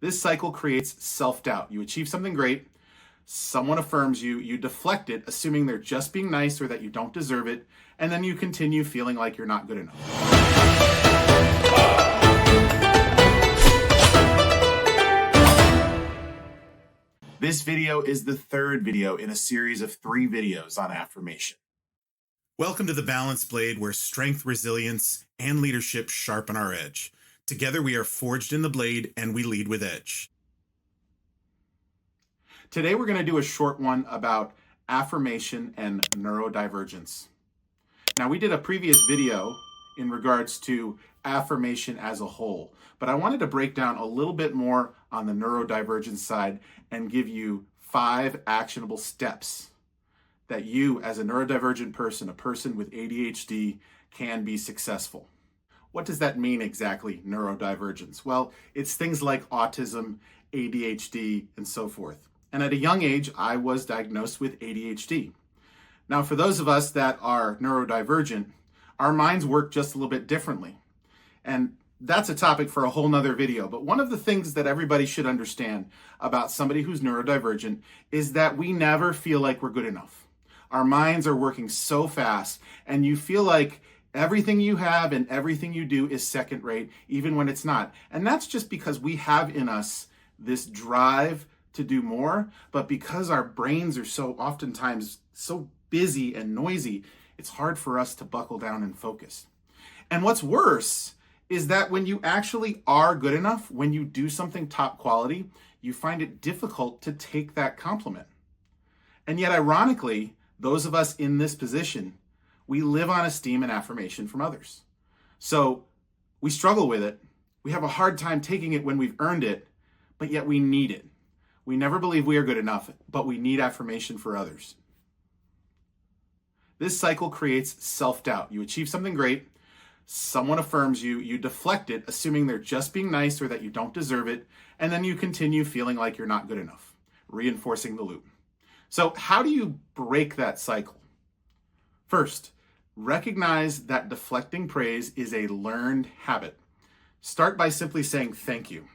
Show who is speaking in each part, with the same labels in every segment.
Speaker 1: This cycle creates self-doubt. You achieve something great, someone affirms you, you deflect it, assuming they're just being nice or that you don't deserve it, and then you continue feeling like you're not good enough. This video is the third video in a series of 3 videos on affirmation. Welcome to the Balance Blade, where strength, resilience, and leadership sharpen our edge. Together we are forged in the blade and we lead with edge. Today we're going to do a short one about affirmation and neurodivergence. Now, we did a previous video in regards to affirmation as a whole, but I wanted to break down a little bit more on the neurodivergent side and give you 5 actionable steps that you, as a neurodivergent person, a person with ADHD, can be successful. What does that mean exactly, neurodivergence? Well, it's things like autism, ADHD, and so forth. And at a young age, I was diagnosed with ADHD. Now, for those of us that are neurodivergent, our minds work just a little bit differently. And that's a topic for a whole nother video. But one of the things that everybody should understand about somebody who's neurodivergent is that we never feel like we're good enough. Our minds are working so fast, and you feel like everything you have and everything you do is second rate, even when it's not. And that's just because we have in us this drive to do more, but because our brains are so oftentimes so busy and noisy, it's hard for us to buckle down and focus. And what's worse is that when you actually are good enough, when you do something top quality, you find it difficult to take that compliment. And yet, ironically, those of us in this position, we live on esteem and affirmation from others. So we struggle with it. We have a hard time taking it when we've earned it, but yet we need it. We never believe we are good enough, but we need affirmation for others. This cycle creates self-doubt. You achieve something great, someone affirms you, you deflect it, assuming they're just being nice or that you don't deserve it, and then you continue feeling like you're not good enough, reinforcing the loop. So how do you break that cycle? First, recognize that deflecting praise is a learned habit. Start by simply saying thank you.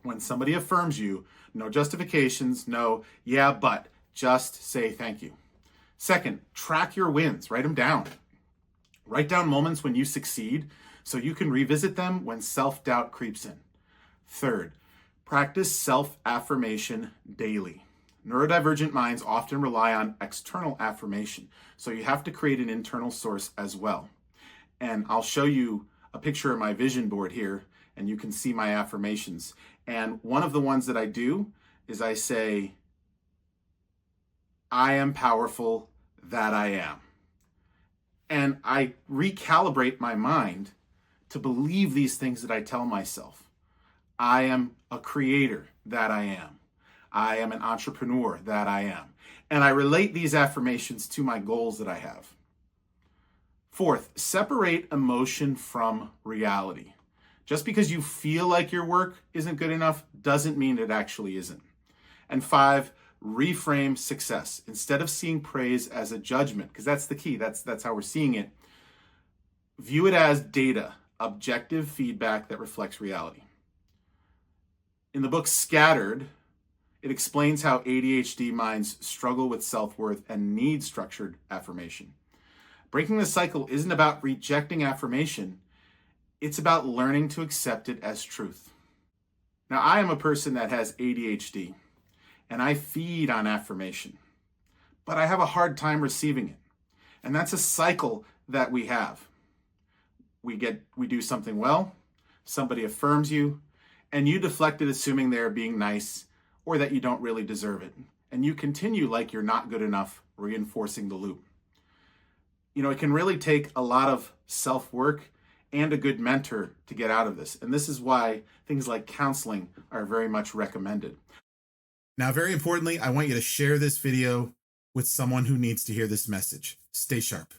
Speaker 1: When somebody affirms you, no justifications, no yeah, but, just say thank you. Second, track your wins, write them down. Write down moments when you succeed so you can revisit them when self-doubt creeps in. Third, practice self-affirmation daily. Neurodivergent minds often rely on external affirmation, so you have to create an internal source as well. And I'll show you a picture of my vision board here, and you can see my affirmations. And one of the ones that I do is I say, I am powerful, that I am. And I recalibrate my mind to believe these things that I tell myself. I am a creator, that I am. I am an entrepreneur, that I am. And I relate these affirmations to my goals that I have. Fourth, separate emotion from reality. Just because you feel like your work isn't good enough doesn't mean it actually isn't. And 5, reframe success. Instead of seeing praise as a judgment, because that's the key, that's how we're seeing it, view it as data, objective feedback that reflects reality. In the book Scattered, it explains how ADHD minds struggle with self-worth and need structured affirmation. Breaking the cycle isn't about rejecting affirmation. It's about learning to accept it as truth. Now, I am a person that has ADHD, and I feed on affirmation, but I have a hard time receiving it. And that's a cycle that we have. We do something well, somebody affirms you, and you deflect it assuming they're being nice or that you don't really deserve it. And you continue like you're not good enough, reinforcing the loop. You know, it can really take a lot of self-work and a good mentor to get out of this. And this is why things like counseling are very much recommended. Now, very importantly, I want you to share this video with someone who needs to hear this message. Stay sharp.